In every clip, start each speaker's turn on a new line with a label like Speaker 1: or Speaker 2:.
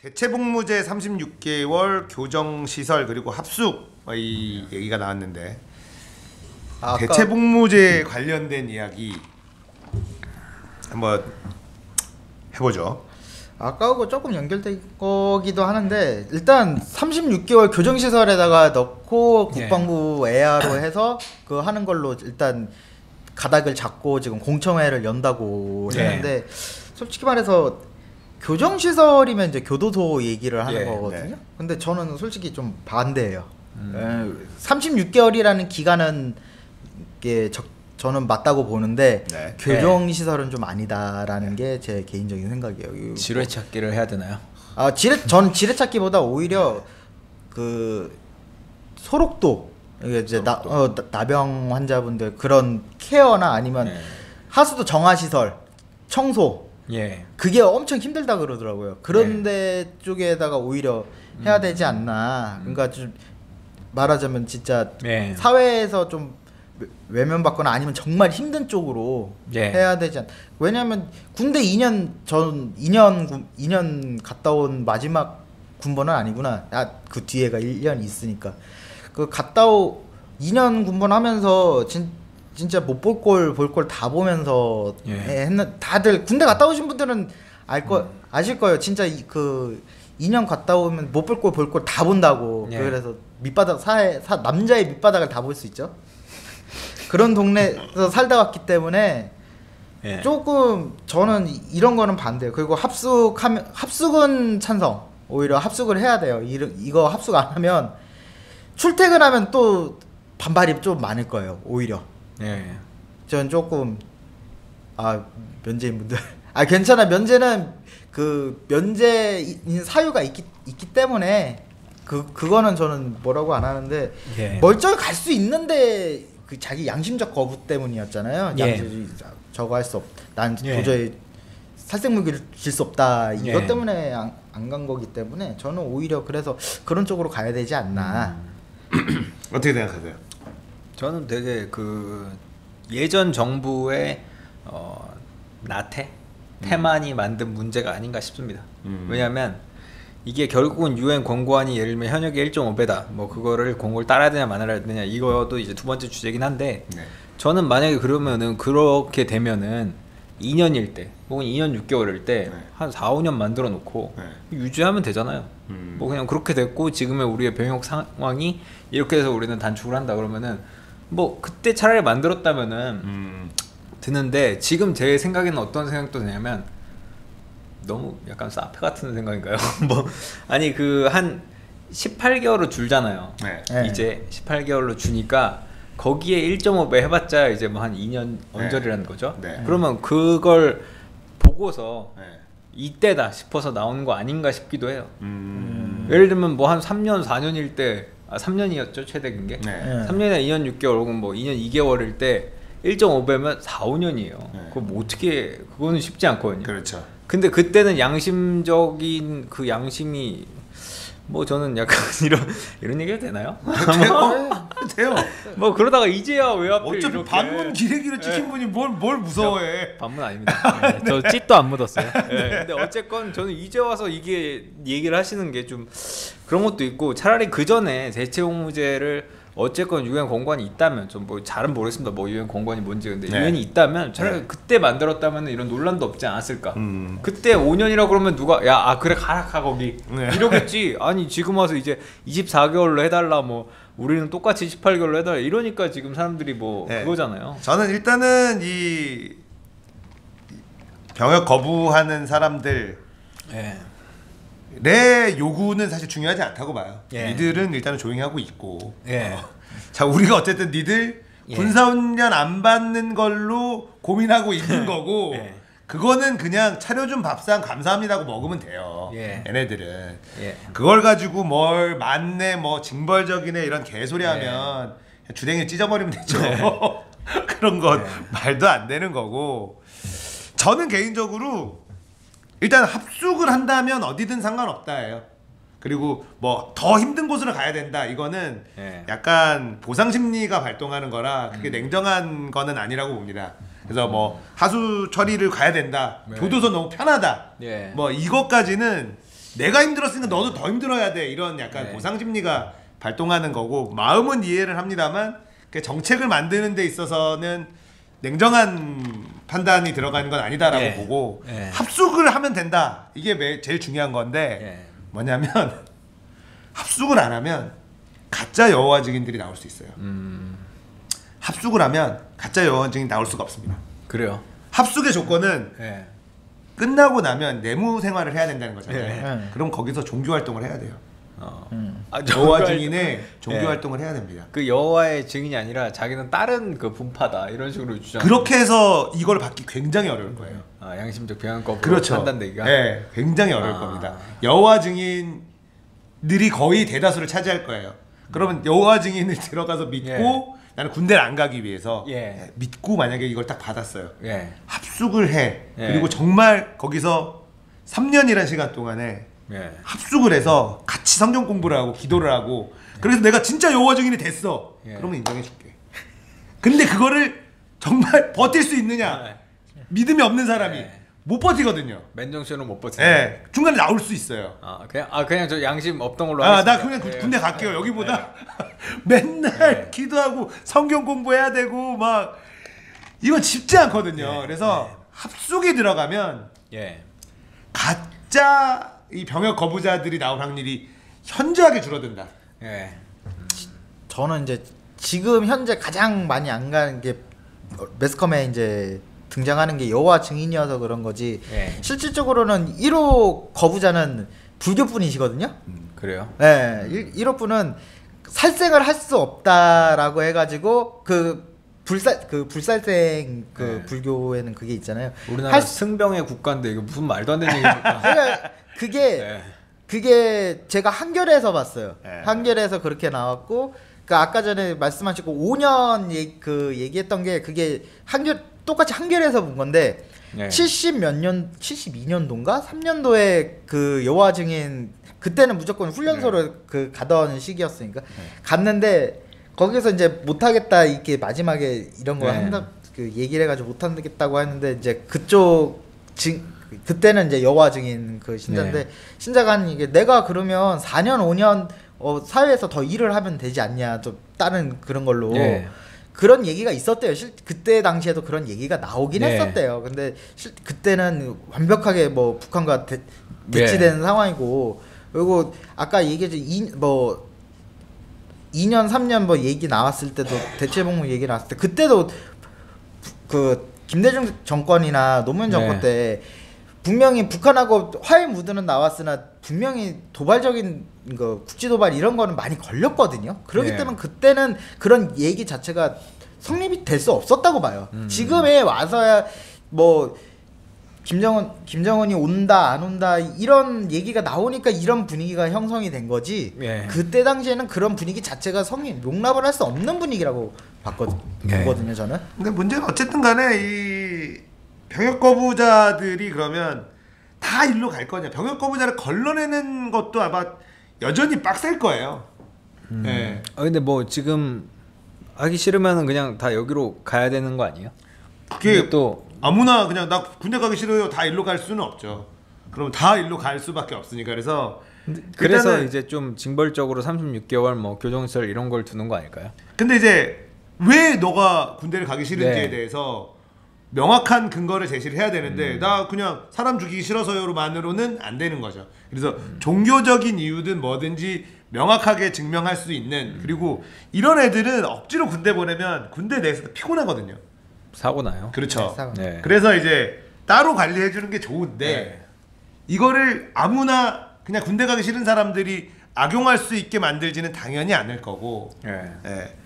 Speaker 1: 대체복무제 36개월 교정시설 그리고 합숙 이 얘기가 나왔는데 대체복무제 관련된 이야기 한번 해보죠.
Speaker 2: 아까하고 조금 연결된 거기도 하는데 일단 36개월 교정시설에다가 넣고 국방부 에아로 해서 그 하는 걸로 일단 가닥을 잡고 지금 공청회를 연다고 했는데 솔직히 말해서 교정시설이면 이제 교도소 얘기를 하는 거거든요. 근데 저는 솔직히 좀 반대예요. 36개월이라는 기간은 저는 맞다고 보는데 교정시설은 좀 아니다라는 게 제 개인적인 생각이에요.
Speaker 3: 지뢰찾기를 해야 되나요?
Speaker 2: 저는 지뢰찾기보다 오히려 그 소록도 이제 나병 환자분들 그런 케어나 아니면 하수도 정화시설, 청소 그게 엄청 힘들다 그러더라고요. 그런데 쪽에다가 오히려 해야 되지 않나. 그러니까 좀 말하자면 진짜 사회에서 좀 외면받거나 아니면 정말 힘든 쪽으로 해야 되지 않나. 왜냐면 군대 2년 갔다 온 마지막 군번은 아니구나. 그 뒤에가 1년 있으니까. 그 갔다 2년 군번하면서 진짜 못 볼 걸 볼 걸 다 보면서 다들 군대 갔다 오신 분들은 아실 거예요. 진짜 그 2년 갔다 오면 못 볼 걸 볼 걸 다 본다고. 그래서 밑바닥 남자의 밑바닥을 다 볼 수 있죠. 그런 동네에서 살다 왔기 때문에 조금 저는 이런 거는 반대예요. 그리고 합숙은 찬성. 오히려 합숙을 해야 돼요. 이거 합숙 안 하면 출퇴근하면 또 반발이 좀 많을 거예요. 오히려. 전 조금 면제인분들 괜찮아. 면제는 그 면제인 사유가 있기 때문에 그거는 저는 뭐라고 안 하는데 멀쩡히 갈 수 있는데 그 자기 양심적 거부 때문이었잖아요. 저거 할 수 없. 난 도저히 살생물을 질 수 없다. 이것 때문에 안 간 거기 때문에 저는 오히려 그래서 그런 쪽으로 가야 되지 않나.
Speaker 1: 어떻게 생각하세요?
Speaker 3: 저는 되게 그 예전 정부의 태만이 만든 문제가 아닌가 싶습니다. 왜냐하면 이게 결국은 유엔 권고안이 예를 들면 현역의 1.5배다. 뭐 그거를 권고를 따라야 되냐 말아야 되냐 이것도 이제 두 번째 주제긴 한데 저는 만약에 그러면은 그렇게 되면은 2년일 때 혹은 2년 6개월일 때 한 4, 5년 만들어 놓고 유지하면 되잖아요. 뭐 그냥 그렇게 됐고 지금의 우리의 병역 상황이 이렇게 돼서 우리는 단축을 한다 그러면은 뭐 그때 차라리 만들었다면은 드는데 지금 제 생각에는 어떤 생각도 드냐면 너무 약간 사페 같은 생각인가요? 뭐 아니 그 한 18개월로 줄잖아요. 이제 18개월로 주니까 거기에 1.5배 해봤자 이제 뭐 한 2년 언저리라는 거죠. 그러면 그걸 보고서 이때다 싶어서 나오는 거 아닌가 싶기도 해요. 예를 들면 뭐 한 3년 4년일 때 3년이었죠 최대 긴 게 3년이나 2년 6개월 혹은 뭐 2년 2개월일 때 1.5배면 4, 5년이에요. 그거 뭐 어떻게 그거는 쉽지 않거든요.
Speaker 1: 그렇죠.
Speaker 3: 근데 그때는 양심적인 그 양심이 뭐 저는 약간 이런 얘기 해도 되나요?
Speaker 1: 돼요.
Speaker 3: 뭐 그러다가 이제야 왜 하필
Speaker 1: 어차피
Speaker 3: 이렇게
Speaker 1: 반문 기레기로 찍힌 분이 뭘 무서워해.
Speaker 3: 반문 아닙니다. 저 찢도 안 묻었어요. 근데 어쨌건 저는 이제 와서 이게 얘기를 하시는 게 좀 그런 것도 있고 차라리 그 전에 대체복무제를 어쨌건 유엔 권고안이 있다면 좀 뭐 잘은 모르겠습니다. 뭐 유엔 권고안이 뭔지 근데 유엔이 있다면 차라리 그때 만들었다면 이런 논란도 없지 않았을까. 그때 5년이라고 그러면 누가 그래 가라 거기 이러겠지. 아니 지금 와서 이제 24개월로 해달라 뭐 우리는 똑같이 18개월로 해달라 이러니까 지금 사람들이 뭐 그거잖아요.
Speaker 1: 저는 일단은 이 병역 거부하는 사람들 내 요구는 사실 중요하지 않다고 봐요. 니들은 일단은 조용히 하고 있고 자 우리가 어쨌든 니들 군사훈련 안 받는 걸로 고민하고 있는 거고 그거는 그냥 차려준 밥상 감사합니다고 먹으면 돼요. 얘네들은 그걸 가지고 뭘 맞네 뭐 징벌적이네 이런 개소리 하면 주댕이 찢어버리면 되죠. 그런 건 말도 안 되는 거고 저는 개인적으로 일단 합숙을 한다면 어디든 상관없다예요. 그리고 뭐 더 힘든 곳으로 가야 된다 이거는 약간 보상심리가 발동하는 거라 그게 냉정한 거는 아니라고 봅니다. 그래서 뭐 하수 처리를 가야 된다 교도소 너무 편하다 뭐 이것까지는 내가 힘들었으니까 너도 더 힘들어야 돼 이런 약간
Speaker 3: 네.
Speaker 1: 보상 심리가 발동하는 거고 마음은 이해를 합니다만 정책을 만드는 데 있어서는 냉정한 판단이 들어가는 건 아니다라고
Speaker 3: 예.
Speaker 1: 보고
Speaker 3: 예.
Speaker 1: 합숙을 하면 된다 이게 제일 중요한 건데
Speaker 3: 예.
Speaker 1: 뭐냐면 합숙을 안 하면 가짜 여호와 증인들이 나올 수 있어요. 합숙을 하면 가짜 여호와 증인 나올 수가 없습니다.
Speaker 3: 그래요.
Speaker 1: 합숙의 조건은
Speaker 3: 예.
Speaker 1: 끝나고 나면 내무 생활을 해야 된다는 거잖아요.
Speaker 2: 예.
Speaker 1: 그럼 거기서 종교 활동을 해야 돼요.
Speaker 3: 아,
Speaker 1: 여호와 증인의 종교
Speaker 3: 예.
Speaker 1: 활동을 해야 됩니다.
Speaker 3: 그 여호와의 증인이 아니라 자기는 다른 그 분파다 이런 식으로 주장.
Speaker 1: 그렇게 해서 이걸 받기 굉장히 어려울 거예요.
Speaker 3: 아, 양심적 병역 거부
Speaker 1: 그렇죠.
Speaker 3: 판단되기가.
Speaker 1: 네, 굉장히 어려울 겁니다. 여호와 증인들이 거의 대다수를 차지할 거예요. 그러면 여호와 증인을 들어가서 믿고 나는 군대를 안 가기 위해서 믿고 만약에 이걸 딱 받았어요. 합숙을 해. 그리고 정말 거기서 3년이라는 시간 동안에 합숙을 해서 같이 성경 공부를 하고 기도를 하고 그래서 내가 진짜 여호와 증인이 됐어. 그러면 인정해 줄게. 근데 그거를 정말 버틸 수 있느냐? 믿음이 없는 사람이 못 버티거든요.
Speaker 3: 맨정신으로 못 버티네.
Speaker 1: 네, 중간에 나올 수 있어요.
Speaker 3: 그냥 저 양심 없던 걸로
Speaker 1: 나 그냥 군대 갈게요. 여기보다 맨날 기도하고 성경 공부해야 되고 막 이건 쉽지 않거든요. 그래서 합숙이 들어가면 가짜 이 병역 거부자들이 나올 확률이 현저하게 줄어든다.
Speaker 2: 저는 이제 지금 현재 가장 많이 안 가는 게 매스컴에 이제 등장하는 게 여호와 증인이어서 그런 거지. 실질적으로는 1호 거부자는 불교분이시거든요.
Speaker 3: 그래요?
Speaker 2: 네, 1호 분은 살생을 할 수 없다라고 해가지고 그 불살생 불교에는 그게 있잖아요.
Speaker 3: 우리나라 승병의 국가인데 이거 무슨 말도 안 되는 얘기입니까?
Speaker 2: 그러니까 그게 제가 한겨레에서 봤어요. 한겨레에서 그렇게 나왔고, 그 아까 전에 말씀하셨고 5년 얘기했던 게 그게 똑같이 한겨레에서 본 건데 72년도인가 3년도에 그 여호와 증인 그때는 무조건 훈련소로 가던 시기였으니까 갔는데 거기서 이제 못하겠다 이렇게 마지막에 이런 거 한다 얘기를 해가지고 못하겠다고 했는데 이제 그때는 이제 여호와 증인 그 신자인데 신자가 하는 이게 내가 그러면 4년 5년 사회에서 더 일을 하면 되지 않냐 좀 다른 그런 걸로 그런 얘기가 있었대요. 그때 당시에도 그런 얘기가 나오긴 했었대요. 근데 그때는 완벽하게 뭐 북한과 대치된 상황이고, 그리고 아까 얘기했죠. 2년 3년 뭐 얘기 나왔을 때도 대체복무 얘기 나왔을 때 그때도 그 김대중 정권이나 노무현 정권 때 분명히 북한하고 화해 무드는 나왔으나 분명히 도발적인 거 국지 도발 이런 거는 많이 걸렸거든요. 그렇기 때문에 그때는 그런 얘기 자체가 성립이 될 수 없었다고 봐요. 지금에 와서야 뭐 김정은이 온다 안 온다 이런 얘기가 나오니까 이런 분위기가 형성이 된 거지. 그때 당시에는 그런 분위기 자체가 용납을 할 수 없는 분위기라고 보거든요, 저는.
Speaker 1: 근데 문제는 어쨌든 간에 이 병역 거부자들이 그러면 다 일로 갈 거냐? 병역 거부자를 걸러내는 것도 아마 여전히 빡셀 거예요.
Speaker 3: 근데 뭐 지금 하기 싫으면 그냥 다 여기로 가야 되는 거 아니에요?
Speaker 1: 그게 또 아무나 그냥 나 군대 가기 싫어요 다 일로 갈 수는 없죠. 그럼 다 일로 갈 수밖에 없으니까
Speaker 3: 그래서 이제 좀 징벌적으로 36개월 뭐 교정시설 이런 걸 두는 거 아닐까요?
Speaker 1: 근데 이제 왜 너가 군대를 가기 싫은지에 대해서 명확한 근거를 제시를 해야 되는데 나 그냥 사람 죽이기 싫어서요로만으로는 안 되는 거죠. 그래서 종교적인 이유든 뭐든지 명확하게 증명할 수 있는, 그리고 이런 애들은 억지로 군대 보내면 군대 내에서 피곤하거든요.
Speaker 3: 사고 나요.
Speaker 1: 그렇죠. 그래서 이제 따로 관리해 주는 게 좋은데 이거를 아무나 그냥 군대 가기 싫은 사람들이 악용할 수 있게 만들지는 당연히 않을 거고.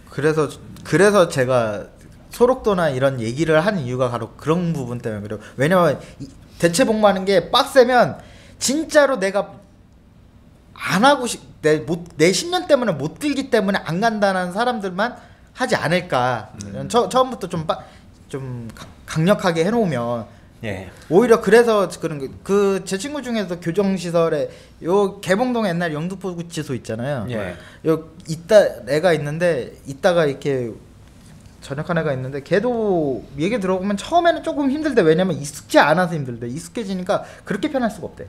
Speaker 2: 그래서 제가 소록도나 이런 얘기를 하는 이유가 바로 그런 부분 때문에 그래요. 왜냐면 대체 복무하는 게 빡세면 진짜로 내가 안 하고 내 10년 때문에 못 들기 때문에 안 간다는 사람들만 하지 않을까. 처음부터 좀 강력하게 해놓으면 오히려 그래서 그런 그 제 친구 중에서 교정시설에 요 개봉동에 옛날 영등포구치소 있잖아요. 요 애가 있는데 이따가 이렇게 전역한 애가 있는데 걔도 얘기 들어보면 처음에는 조금 힘들대. 왜냐면 익숙지 않아서 힘들대. 익숙해지니까 그렇게 편할 수가 없대.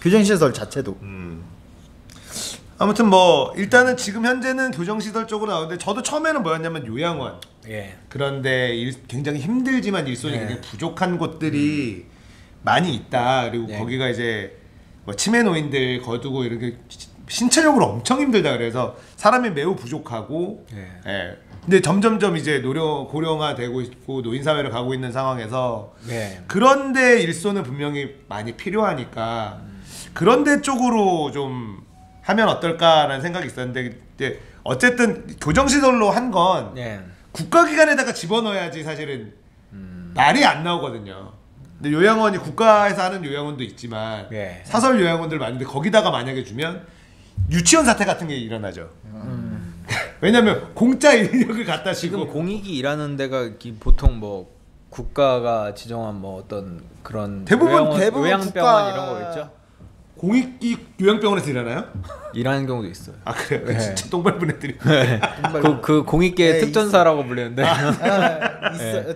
Speaker 2: 교정시설 자체도.
Speaker 1: 아무튼 뭐 일단은 지금 현재는 교정시설 쪽으로 나오는데 저도 처음에는 뭐였냐면 요양원.
Speaker 3: 예.
Speaker 1: 그런데 굉장히 힘들지만 일손이
Speaker 3: 예.
Speaker 1: 굉장히 부족한 곳들이 많이 있다. 그리고
Speaker 3: 예.
Speaker 1: 거기가 이제 뭐 치매 노인들 거두고 이렇게 신체적으로 엄청 힘들다. 그래서 사람이 매우 부족하고.
Speaker 3: 예.
Speaker 1: 예. 근데 점점점 이제 고령화되고 있고 노인 사회를 가고 있는 상황에서
Speaker 3: 예.
Speaker 1: 그런데 일손은 분명히 많이 필요하니까 그런데 쪽으로 좀 하면 어떨까라는 생각이 있었는데 이제 어쨌든 교정시설로 한 건
Speaker 3: 예.
Speaker 1: 국가기관에다가 집어넣어야지 사실은 말이 안 나오거든요. 근데 요양원이 국가에서 하는 요양원도 있지만
Speaker 3: 예.
Speaker 1: 사설 요양원들 많은데 거기다가 만약에 주면 유치원 사태 같은 게 일어나죠. 왜냐면 공짜 인력을 갖다
Speaker 3: 지금
Speaker 1: 주고
Speaker 3: 공익이 일하는 데가 보통 뭐 국가가 지정한 뭐 어떤 그런
Speaker 2: 대부분
Speaker 3: 요양병원
Speaker 2: 국가...
Speaker 3: 이런 거겠죠?
Speaker 1: 공익이 요양병원에서 일하나요?
Speaker 3: 일하는 경우도 있어요.
Speaker 1: 아 그래요?
Speaker 3: 네.
Speaker 1: 진짜 똥밟은 애들이.
Speaker 3: 그 공익계의
Speaker 2: 네,
Speaker 3: 특전사라고 불리는데.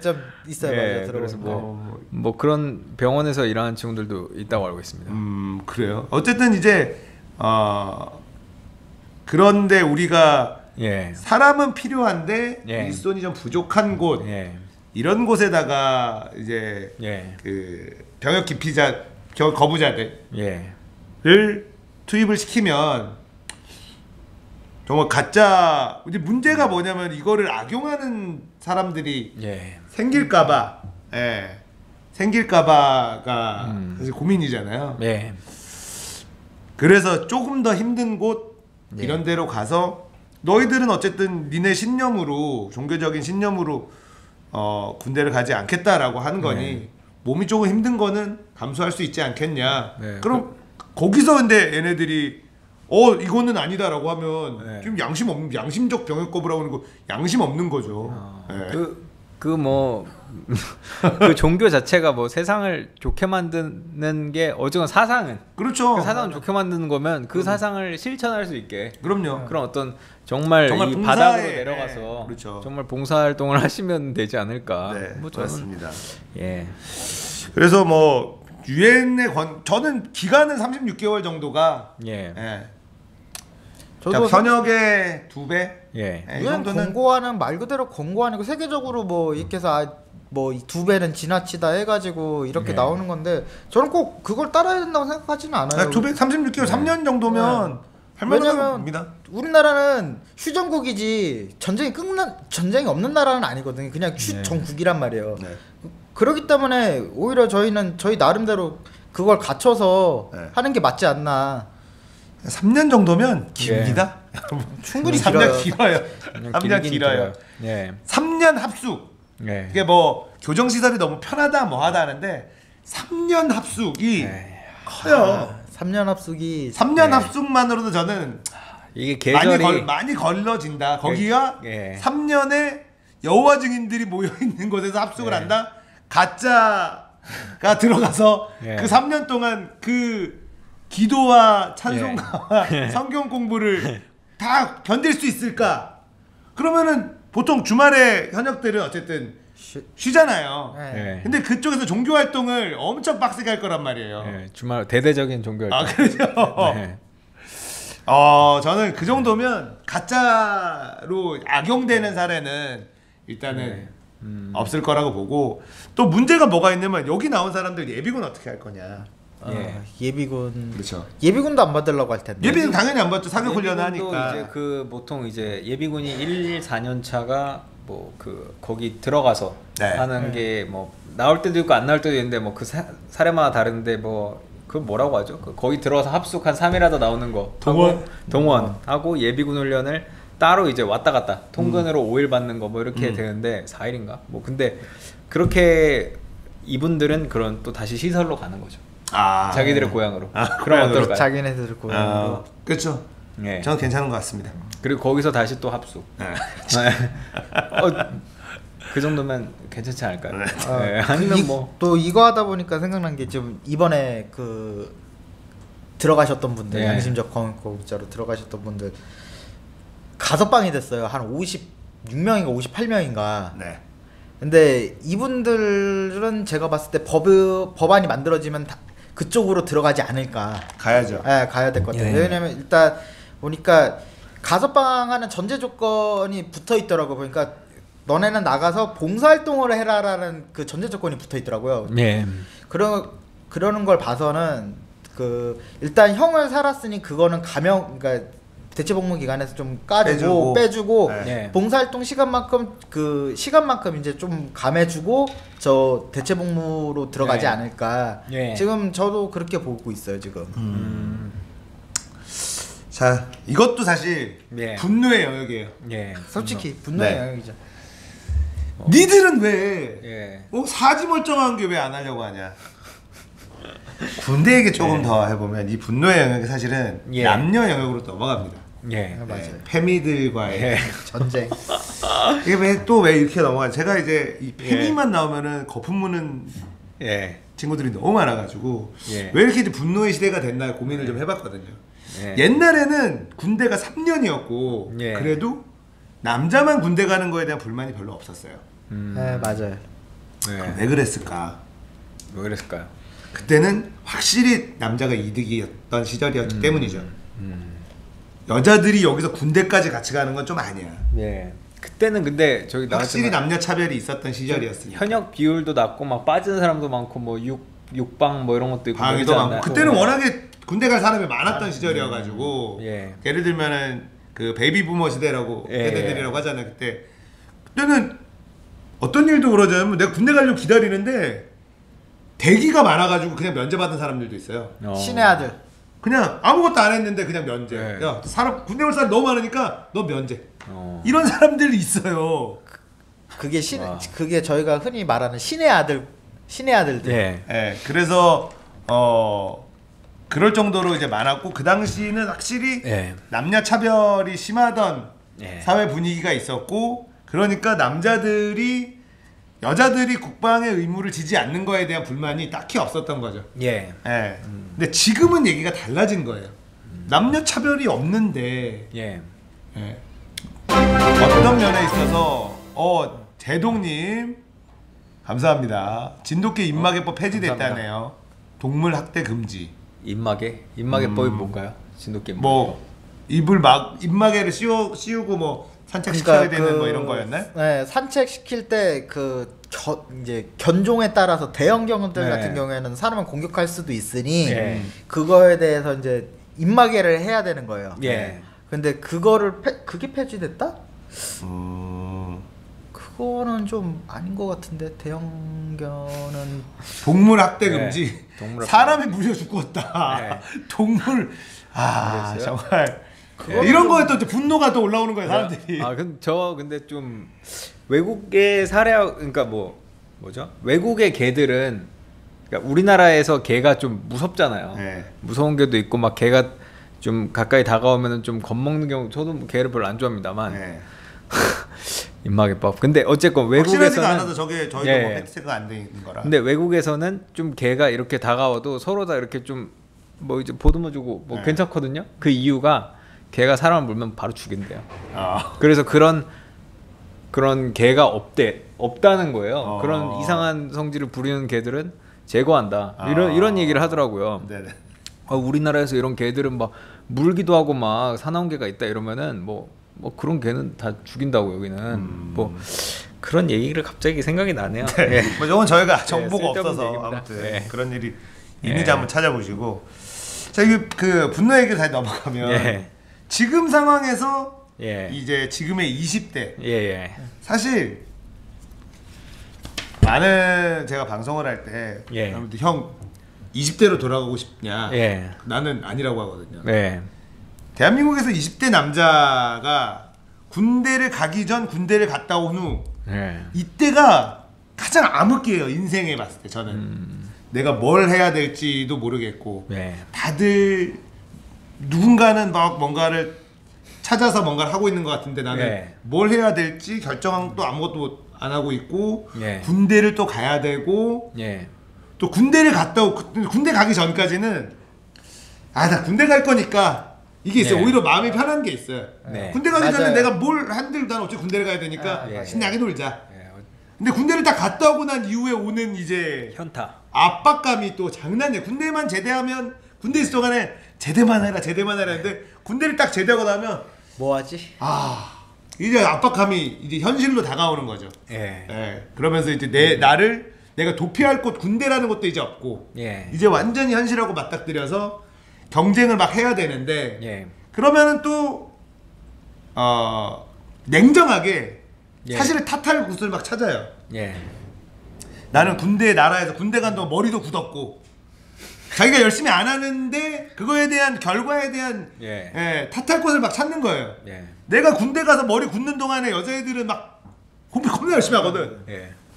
Speaker 2: 좀 있어요.
Speaker 3: 예,
Speaker 2: 맞아요.
Speaker 3: 그래서 뭐 그런 병원에서 일하는 친구들도 있다고 알고 있습니다.
Speaker 1: 그래요. 어쨌든 이제 그런데 우리가
Speaker 3: 예.
Speaker 1: 사람은 필요한데
Speaker 3: 예.
Speaker 1: 일손이 좀 부족한 곳
Speaker 3: 예.
Speaker 1: 이런 곳에다가 이제
Speaker 3: 예.
Speaker 1: 그 병역 기피자 거부자들을
Speaker 3: 예.
Speaker 1: 투입을 시키면 정말 가짜 이제 문제가 뭐냐면 이거를 악용하는 사람들이
Speaker 3: 예.
Speaker 1: 생길까봐 생길까봐가 사실 고민이잖아요.
Speaker 3: 예.
Speaker 1: 그래서 조금 더 힘든 곳
Speaker 3: 예.
Speaker 1: 이런 데로 가서 너희들은 어쨌든 니네 신념으로 종교적인 신념으로 군대를 가지 않겠다라고 하는 거니
Speaker 3: 네.
Speaker 1: 몸이 조금 힘든 거는 감수할 수 있지 않겠냐.
Speaker 3: 네.
Speaker 1: 그럼 거기서 근데 얘네들이 이거는 아니다라고 하면
Speaker 3: 네.
Speaker 1: 좀 양심적 병역 거부라고 하는 거 양심 없는 거죠. 네.
Speaker 3: 그 종교 자체가 뭐 세상을 좋게 만드는 게 어쨌건 사상은
Speaker 1: 그렇죠.
Speaker 3: 그 사상을 좋게 만드는 거면 그 사상을 실천할 수 있게
Speaker 1: 그럼요.
Speaker 3: 그런 어떤 정말 이
Speaker 1: 봉사에,
Speaker 3: 바닥으로 내려가서
Speaker 1: 그렇죠.
Speaker 3: 정말 봉사활동을 하시면 되지 않을까.
Speaker 1: 네,
Speaker 3: 뭐 저는
Speaker 1: 그렇습니다.
Speaker 3: 예.
Speaker 1: 그래서 뭐 유엔의 저는 기간은 36개월 정도가
Speaker 3: 예.
Speaker 2: 저도
Speaker 1: 현역의 2배.
Speaker 3: 예.
Speaker 1: 이
Speaker 2: 유엔
Speaker 1: 정도는
Speaker 2: 권고안은 말 그대로 권고안이고 세계적으로 뭐 이렇게 해서 뭐 2배는 지나치다 해가지고 이렇게
Speaker 3: 네.
Speaker 2: 나오는 건데 저는 꼭 그걸 따라야 된다고 생각하지는 않아요.
Speaker 1: 2배 36개월 3년 정도면 할
Speaker 2: 왜냐면
Speaker 1: 만합니다.
Speaker 2: 우리나라는 휴전국이지 전쟁이 없는 나라는 아니거든요. 그냥 휴전국이란 말이에요.
Speaker 1: 네.
Speaker 2: 그렇기 때문에 오히려 저희는 저희 나름대로 그걸 갖춰서
Speaker 1: 네.
Speaker 2: 하는 게 맞지 않나.
Speaker 1: 3년 정도면 깁니다.
Speaker 2: 충분히
Speaker 1: 3년
Speaker 2: 길어요.
Speaker 1: 3년 길어요.
Speaker 3: 예.
Speaker 1: 3년 합숙.
Speaker 3: 예.
Speaker 1: 이게 뭐 교정 시설이 너무 편하다 뭐 하다 하는데 3년 합숙이 커요.
Speaker 2: 3년 합숙이
Speaker 1: 3년
Speaker 3: 네.
Speaker 1: 합숙만으로도 저는
Speaker 3: 이게 계절이
Speaker 1: 많이 걸러진다. 거기가
Speaker 3: 예.
Speaker 1: 3년에 여호와 증인들이 모여 있는 곳에서 합숙을
Speaker 3: 예.
Speaker 1: 한다. 가짜가 들어가서
Speaker 3: 예.
Speaker 1: 그 3년 동안 그 기도와 찬송가와 성경 공부를 다 견딜 수 있을까? 그러면은 보통 주말에 현역들은 어쨌든 쉬잖아요.
Speaker 3: 예.
Speaker 1: 근데 그쪽에서 종교 활동을 엄청 빡세게 할 거란 말이에요.
Speaker 3: 예. 주말 대대적인 종교 활동.
Speaker 1: 그렇죠.
Speaker 3: 네.
Speaker 1: 저는 그 정도면 가짜로 악용되는 사례는 일단은 없을 거라고 보고 또 문제가 뭐가 있냐면 여기 나온 사람들 예비군 어떻게 할 거냐.
Speaker 2: 예비군
Speaker 1: 그렇죠.
Speaker 2: 예비군도 안 받으려고 할 텐데.
Speaker 1: 예비군 당연히 안 받죠. 사격 훈련을
Speaker 3: 예비군도
Speaker 1: 하니까.
Speaker 3: 이제 그 보통 이제 예비군이 1, 4년 차가 뭐 그 거기 들어가서
Speaker 1: 네.
Speaker 3: 하는 게 뭐 나올 때도 있고 안 나올 때도 있는데 뭐 그 사례마다 다른데 뭐 그 뭐라고 하죠? 그 거기 들어가서 합숙 한 3일하다 나오는 거 동원 하고 예비군 훈련을 따로 이제 왔다 갔다 통근으로 5일 받는 거 뭐 이렇게 되는데 4일인가? 뭐 근데 그렇게 이분들은 그런 또 다시 시설로 가는 거죠. 자기들의 고향으로. 그럼 어떨까요?
Speaker 2: 자기네들 고향으로.
Speaker 1: 그렇죠.
Speaker 3: 네.
Speaker 1: 저는 괜찮은 것 같습니다.
Speaker 3: 그리고 거기서 다시 또 합숙. 그 정도면 괜찮지 않을까요? 네. 아니면 뭐
Speaker 2: 또 이거 하다 보니까 생각난 게 지금 이번에 그 들어가셨던 분들
Speaker 3: 네.
Speaker 2: 양심적 거부자로 들어가셨던 분들 5방이 됐어요. 한 56명인가 58명인가.
Speaker 1: 네.
Speaker 2: 근데 이분들은 제가 봤을 때 법안이 만들어지면 그쪽으로 들어가지 않을까.
Speaker 1: 가야죠.
Speaker 2: 네, 가야 될 것 같아요. 왜냐면 일단 보니까 가서 방하는 전제 조건이 붙어 있더라고요. 그러니까 너네는 나가서 봉사활동을 해라라는 그 전제 조건이 붙어 있더라고요.
Speaker 3: 예.
Speaker 2: 그러는 걸 봐서는 그 일단 형을 살았으니 그거는 그러니까 대체복무 기간에서 좀 까주고 빼주고
Speaker 1: 네.
Speaker 2: 봉사활동 시간만큼 이제 좀 감해주고 저 대체복무로 들어가지 않을까. 지금 저도 그렇게 보고 있어요 지금.
Speaker 1: 자, 이것도 사실 분노의 영역이에요.
Speaker 2: 솔직히 분노의 영역이죠.
Speaker 1: 니들은 왜 사지 멀쩡한 게 왜 안 하려고 하냐. 군대 얘기 조금 더 해보면 이 분노의 영역이 사실은 남녀 영역으로 넘어갑니다.
Speaker 2: 맞아요.
Speaker 1: 페미들과의
Speaker 2: 전쟁.
Speaker 1: 이게 왜 이렇게 넘어가냐. 제가 이제 이 페미만 나오면은 거품 무는 친구들이 너무 많아가지고 왜 이렇게 이제 분노의 시대가 됐나 고민을 좀 해봤거든요. 옛날에는 군대가 3년이었고 그래도 남자만 군대 가는 거에 대한 불만이 별로 없었어요.
Speaker 2: 네, 맞아요.
Speaker 1: 왜 그랬을까?
Speaker 3: 왜 그랬을까요?
Speaker 1: 그때는 확실히 남자가 이득이었던 시절이었기 때문이죠. 여자들이 여기서 군대까지 같이 가는 건 좀 아니야.
Speaker 3: 그때는 근데 저기
Speaker 1: 확실히 남녀 차별이 있었던 시절이었으니까.
Speaker 3: 현역 비율도 낮고 막 빠지는 사람도 많고 뭐 육방 뭐 이런 것도 있고
Speaker 1: 방위도 많고 그때는 워낙에 군대 갈 사람이 많았던 시절이어가지고 예를 들면은 그 베이비 부머 시대라고 세대들이라고 하잖아요. 그때는 어떤 일도 그러자면 내가 군대 가려고 기다리는데 대기가 많아가지고 그냥 면제 받은 사람들도 있어요.
Speaker 2: 신의 아들.
Speaker 1: 그냥 아무것도 안 했는데 그냥 면제. 야, 사람 군대 올 사람 너무 많으니까 너 면제. 이런 사람들이 있어요.
Speaker 2: 그게 저희가 흔히 말하는 신의 아들들.
Speaker 1: 그래서 그럴 정도로 이제 많았고 그 당시는 확실히 남녀 차별이 심하던 사회 분위기가 있었고 그러니까 여자들이 국방의 의무를 지지 않는 거에 대한 불만이 딱히 없었던 거죠. 근데 지금은 얘기가 달라진 거예요. 남녀 차별이 없는데 어떤 면에 있어서 제동님 감사합니다. 진돗개 입마개법 폐지됐다네요. 동물 학대 금지.
Speaker 3: 입마개법이 뭔가요? 진돗개
Speaker 1: 뭐 입마개를 씌우고 뭐 산책시켜야 되는 뭐 이런 거였나요?
Speaker 2: 네, 산책시킬 때 이제 견종에 따라서 대형 경우들 같은 경우에는 사람을 공격할 수도 있으니 그거에 대해서 이제 입마개를 해야 되는 거예요. 근데 그게 폐지됐다? 그거는 좀 아닌 것 같은데 대형견은
Speaker 1: 동물 학대 금지. 사람이 물려 죽었다. 동물 정말. 이런 거에 또 분노가 또 올라오는 거예요, 사람들이.
Speaker 3: 근데 좀 외국의 그러니까 뭐죠? 외국의 개들은 그러니까 우리나라에서 개가 좀 무섭잖아요. 무서운 개도 있고 막 개가 좀 가까이 다가오면은 좀 겁먹는 경우 저도 개를 별로 안 좋아합니다만. 입마개법. 근데 어쨌건 외국에서는
Speaker 1: 않아도 저희도 뭐 팩트체크가 안 돼 있는 거라.
Speaker 3: 근데 외국에서는 좀 개가 이렇게 다가와도 서로 다 이렇게 좀 뭐 이제 보듬어주고 뭐 괜찮거든요. 그 이유가 개가 사람을 물면 바로 죽인대요. 그래서 그런 개가 없다는 거예요. 그런 이상한 성질을 부리는 개들은 제거한다. 이런 얘기를 하더라고요. 우리나라에서 이런 개들은 막 물기도 하고 막 사나운 개가 있다 이러면은 뭐 그런 개는 다 죽인다고 여기는 뭐 그런 얘기를 갑자기 생각이 나네요.
Speaker 1: 뭐 이건 저희가 정보가 없어서 아무튼 그런 일이 있는지 한번 찾아보시고 자 그 분노 얘기를 다시 넘어가면 지금 상황에서 이제 지금의 20대 사실 많은 제가 방송을 할 때 형 20대로 돌아가고 싶냐 나는 아니라고 하거든요. 대한민국에서 20대 남자가 군대를 가기 전 군대를 갔다 온 후 이때가 가장 암흑기예요. 인생에 봤을 때 저는 내가 뭘 해야 될지도 모르겠고 다들 누군가는 막 뭔가를 찾아서 뭔가를 하고 있는 것 같은데 나는 뭘 해야 될지 결정도 아무것도 안 하고 있고 군대를 또 가야 되고 또 군대를 갔다 오고 군대 가기 전까지는 나 군대 갈 거니까 이게 있어요. 오히려 마음이 편한 게 있어요. 군대 가기 전에 내가 뭘 한들 난 어차피 군대를 가야 되니까 신나게 놀자. 근데 군대를 딱 갔다 오고 난 이후에 오는 이제
Speaker 3: 현타.
Speaker 1: 압박감이 또 장난이야. 군대만 제대하면 군대 있을 동안에 제대만 해라 했는데 군대를 딱 제대하고 나면
Speaker 2: 뭐 하지?
Speaker 1: 이제 압박감이 이제 현실로 다가오는 거죠. 예. 그러면서 이제 내가 도피할 곳 군대라는 것도 이제 없고 이제 완전히 현실하고 맞닥뜨려서 경쟁을 막 해야 되는데 그러면은 또 냉정하게 사실은 탓할 곳을 막 찾아요. 나는 나라에서 군대 간 동안 머리도 굳었고 자기가 열심히 안 하는데 그거에 대한 결과에 대한 탓할 곳을 막 찾는 거예요. 내가 군대 가서 머리 굳는 동안에 여자애들은 막 겁나 열심히 하거든.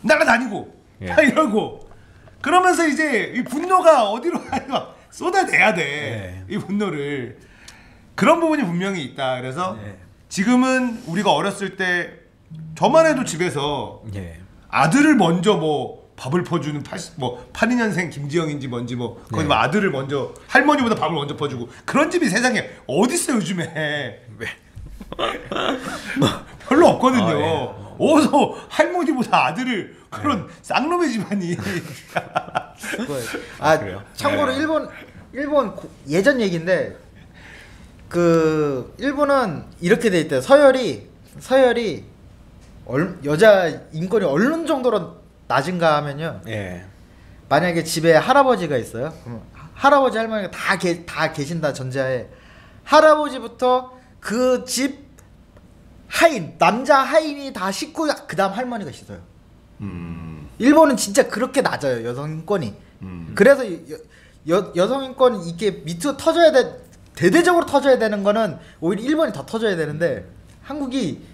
Speaker 1: 날아다니고 막 이러고 그러면서 이제 이 분노가 어디로 막 쏟아내야 돼. 이 분노를. 그런 부분이 분명히 있다. 그래서 지금은 우리가 어렸을 때 저만 해도 집에서 아들을 먼저 뭐 밥을 퍼주는 82년생 김지영인지 뭔지 거기 뭐 아들을 먼저 할머니보다 밥을 먼저 퍼주고 그런 집이 세상에 어딨어 요즘에. 별로 없거든요. 어서 할머니보다 아들을 그런 쌍놈의 집안이.
Speaker 2: 그래요? 참고로 일본 예전 얘기인데 그 일본은 이렇게 돼 있대요. 서열이 여자 인권이 어느 정도로 낮은가 하면요. 만약에 집에 할아버지가 있어요. 그럼 할아버지 할머니가 다 계신다 전제하에 할아버지부터 그 집 하인 남자 하인이 다 식구 그다음 할머니가 있어요. 일본은 진짜 그렇게 낮아요 여성 인권이. 그래서 여성 인권이 이게 밑으로 터져야 대대적으로 터져야 되는 거는 오히려 일본이 더 터져야 되는데 한국이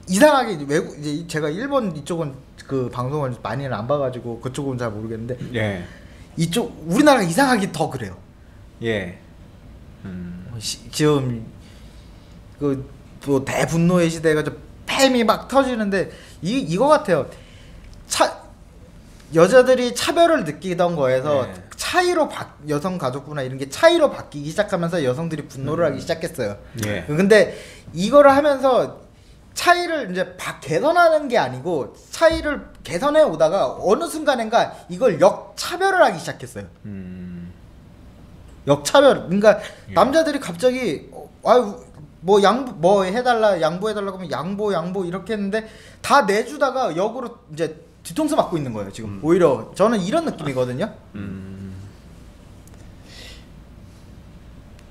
Speaker 2: 이상하게 이제 제가 일본 이쪽은 그 방송을 많이는 안 봐가지고 그쪽은 잘 모르겠는데 이쪽 우리나라가 이상하게 더 그래요. 지금 그 뭐 대분노의 시대가 좀 팸이 막 터지는데 이거 같아요. 여자들이 차별을 느끼던 거에서 차이로 여성 가족부나 이런 게 차이로 바뀌기 시작하면서 여성들이 분노를 하기 시작했어요. 근데 이거를 하면서 차이를 이제 개선하는 게 아니고 차이를 개선해 오다가 어느 순간인가 이걸 역차별을 하기 시작했어요. 역차별. 그러니까 남자들이 갑자기 뭐 해달라 양보해달라고 하면 양보 이렇게 했는데 다 내주다가 역으로 이제 뒤통수 맞고 있는 거예요 지금. 오히려 저는 이런 느낌이거든요.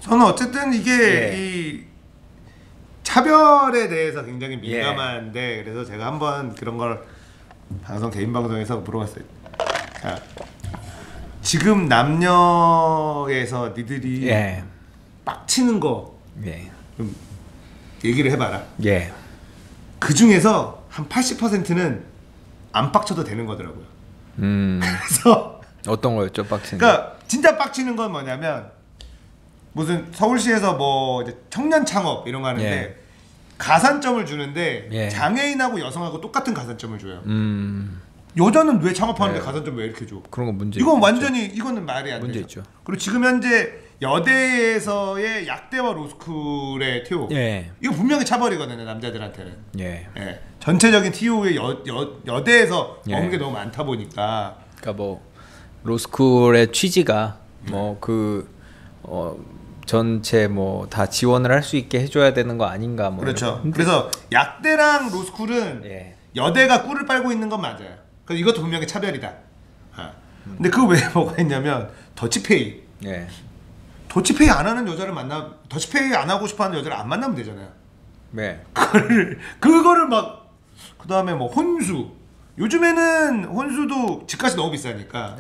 Speaker 1: 저는 어쨌든 이게 이 차별에 대해서 굉장히 민감한데 그래서 제가 한번 그런 걸 개인 방송에서 물어봤어요. 자, 지금 남녀에서 니들이 빡치는 거 좀 얘기를 해봐라. 그 중에서 한 80%는 안 빡쳐도 되는 거더라고요. 그래서
Speaker 3: 어떤 거였죠 빡치는?
Speaker 1: 그러니까 진짜 빡치는 건 뭐냐면 무슨 서울시에서 뭐 이제 청년 창업 이런 거 하는데 가산점을 주는데 장애인하고 여성하고 똑같은 가산점을 줘요. 여자는 왜 창업하는데 가산점 왜 이렇게 줘?
Speaker 3: 그런 거 문제.
Speaker 1: 이건 완전히 이거는 말이 안
Speaker 3: 문제
Speaker 1: 되죠.
Speaker 3: 있죠.
Speaker 1: 그리고 지금 현재 여대에서의 약대와 로스쿨의 TO 이거 분명히 차벌이거든요 남자들한테는. 전체적인 TO의 여대에서 먹는 게 너무 많다 보니까.
Speaker 3: 그러니까 뭐 로스쿨의 취지가 전체 뭐 다 지원을 할 수 있게 해줘야 되는 거 아닌가 뭐.
Speaker 1: 그렇죠. 그래서 약대랑 로스쿨은 여대가 꿀을 빨고 있는 건 맞아요. 그래서 이것도 분명히 차별이다. 근데 그 외에 뭐가 있냐면 더치페이. 더치페이 안 하는 여자를 더치페이 안 하고 싶어하는 여자를 안 만나면 되잖아요. 그거를 막 그다음에 뭐 혼수. 요즘에는 혼수도 집값이 너무 비싸니까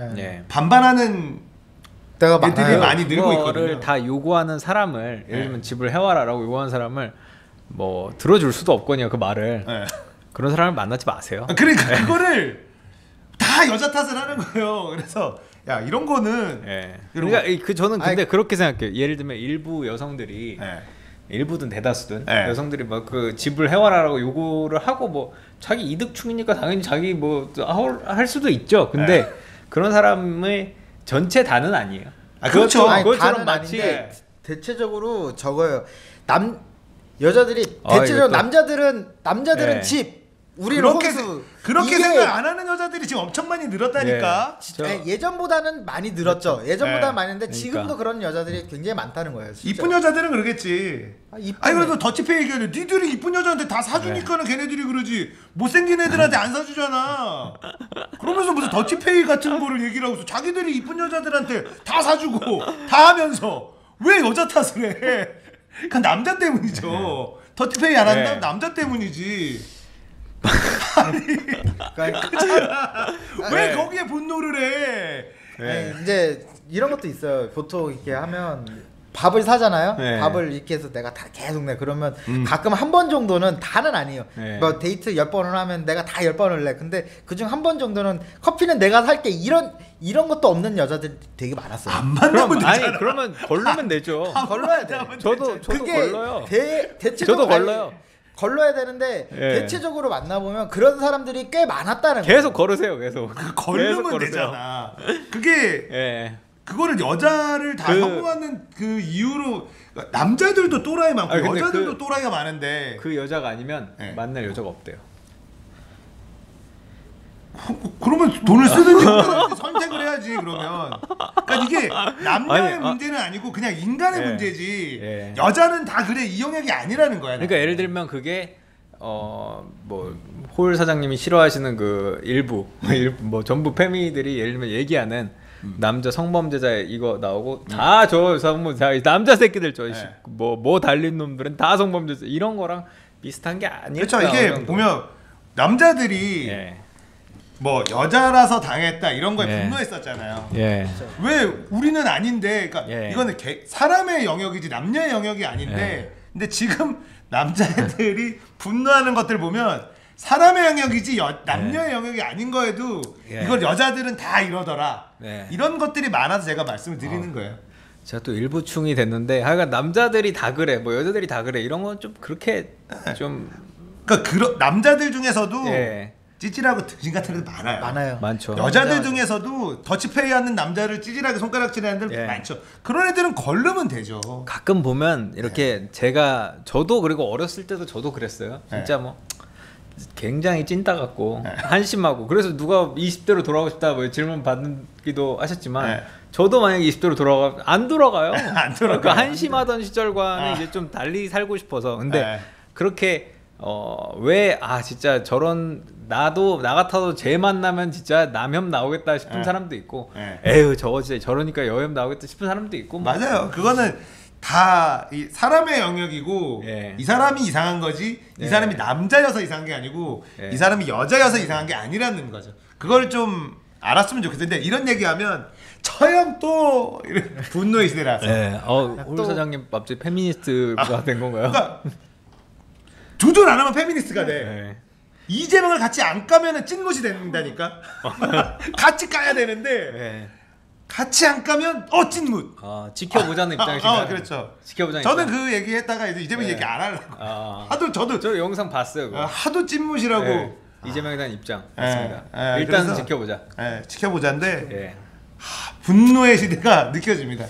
Speaker 1: 반반하는 애들이 많이 늘고 있거든요.
Speaker 3: 다 요구하는 사람을 예를 들면 집을 해와라라고 요구하는 사람을 뭐 들어줄 수도 없거든요 그 말을. 그런 사람을 만나지 마세요.
Speaker 1: 그러니까 그거를 다 여자 탓을 하는 거예요. 그래서 야 이런 거는
Speaker 3: 그러니까 저는 근데 그렇게 생각해요. 예를 들면 일부 여성들이 일부든 대다수든 여성들이 막 그 집을 해와라라고 요구를 하고 뭐 자기 이득충이니까 당연히 자기 뭐 할 수도 있죠. 근데 그런 사람의 전체 다는 아니에요.
Speaker 1: 그렇죠.
Speaker 2: 그것처럼 마치 대체적으로 적어요. 여자들이 대체적으로 남자들은 집 우리는
Speaker 1: 그렇게 생각 안 하는 여자들이 지금 엄청 많이 늘었다니까.
Speaker 2: 예전보다는 많이 늘었죠. 예전보다는 많이 늘었는데 지금도 그런 여자들이 굉장히 많다는 거예요. 진짜.
Speaker 1: 이쁜 여자들은 그러겠지. 아니 그래도 더치페이 얘기하려. 니들이 이쁜 여자한테 다 사주니까는 걔네들이 그러지. 못생긴 애들한테 안 사주잖아. 그러면서 무슨 더치페이 같은 거를 얘기를 하고 자기들이 이쁜 여자들한테 다 사주고 다 하면서 왜 여자 탓을 해? 그러니까 남자 때문이죠. 더치페이 안 한다? 남자 때문이지. 왜 거기에 분노를 해?
Speaker 2: 이제 이런 것도 있어요. 보통 이렇게 하면 밥을 사잖아요. 밥을 이렇게 해서 내가 다 계속 내 그러면 가끔 한 번 정도는 다는 아니에요. 뭐 데이트 10번을 하면 내가 다 10번을 내. 근데 그중 한 번 정도는 커피는 내가 살게 이런 것도 없는 여자들 되게 많았어요.
Speaker 1: 안 만나면 되잖아.
Speaker 3: 아니 그러면 걸르면 되죠.
Speaker 2: 걸러야 돼.
Speaker 3: 저도 걸러요.
Speaker 2: 대체적으로
Speaker 3: 저도 걸러요.
Speaker 2: 걸러야 되는데 대체적으로 만나보면 그런 사람들이 꽤 많았다는
Speaker 3: 계속 걸으세요. 계속
Speaker 1: 걸르면 되잖아. 그게 그거를 여자를 다 허무하는 그 이유로 남자들도 또라이 많고 여자들도 또라이가 많은데
Speaker 3: 그 여자가 아니면 만날 여자가 없대요.
Speaker 1: 그러면 돈을 쓰든지 선택을 해야지. 그러면 그러니까 이게 남녀의 문제는 아니고 그냥 인간의 문제지. 여자는 다 그래 이 영역이 아니라는 거야.
Speaker 3: 그러니까 예를 들면 그게 뭐 홀 사장님이 싫어하시는 그 일부 뭐 전부 패미들이 예를 들면 얘기하는 남자 성범죄자 이거 나오고 다 저 남자 새끼들 뭐 달린 놈들은 다 성범죄자 이런 거랑 비슷한 게 아닐까.
Speaker 1: 그렇죠. 이게 보면 남자들이 뭐 여자라서 당했다 이런 거에 분노했었잖아요. 왜 우리는 아닌데? 그러니까 이거는 사람의 영역이지 남녀의 영역이 아닌데. 근데 지금 남자애들이 분노하는 것들 보면 사람의 영역이지 남녀의 영역이 아닌 거에도 이걸 여자들은 다 이러더라. 이런 것들이 많아서 제가 말씀을 드리는 거예요.
Speaker 3: 제가 또 일부충이 됐는데 하여간 남자들이 다 그래 뭐 여자들이 다 그래 이런 건 좀 그렇게 좀
Speaker 1: 그러니까 남자들 중에서도 찌질하고 등신 같은 애들 많아요.
Speaker 3: 많죠.
Speaker 1: 여자들 중에서도 더치페이 하는 남자를 찌질하게 손가락질하는 애들 많죠. 그런 애들은 걸르면 되죠.
Speaker 3: 가끔 보면 이렇게 저도 그리고 어렸을 때도 저도 그랬어요. 진짜 뭐 굉장히 찐따 같고 한심하고 그래서 누가 20대로 돌아가고 싶다 뭐 질문 받기도 하셨지만 저도 만약에 20대로 안 돌아가요.
Speaker 1: 안 돌아가요.
Speaker 3: 그러니까 한심하던 시절과는 이제 좀 달리 살고 싶어서 근데 그렇게 왜 진짜 저런 나 같아도 쟤 만나면 진짜 남혐 나오겠다 싶은 사람도 있고 에휴 저거 진짜 저러니까 여혐 나오겠다 싶은 사람도 있고
Speaker 1: 맞아요. 그거는 다 이 사람의 영역이고 이 사람이 이상한 거지 이 사람이 남자여서 이상한 게 아니고 이 사람이 여자여서 이상한 게 아니라는 거죠. 그걸 좀 알았으면 좋겠어요. 근데 이런 얘기하면 처형 또 분노의 시대라서
Speaker 3: 홀 사장님 갑자기 페미니스트가 된 건가요?
Speaker 1: 그러니까 조절 안 하면 페미니스트가 돼. 이재명을 같이 안 까면은 찐못이 된다니까. 같이 까야 되는데 같이 안 까면 찐못.
Speaker 3: 지켜보자는 입장이신가요?
Speaker 1: 그렇죠.
Speaker 3: 지켜보자는
Speaker 1: 저는 그 얘기했다가 이제 이재명 얘기 안 하려고. 하도
Speaker 3: 저 영상 봤어요. 그거.
Speaker 1: 하도 찐못이라고.
Speaker 3: 이재명에 대한 입장 맞습니다. 일단 지켜보자.
Speaker 1: 지켜보자인데 분노의 시대가 느껴집니다.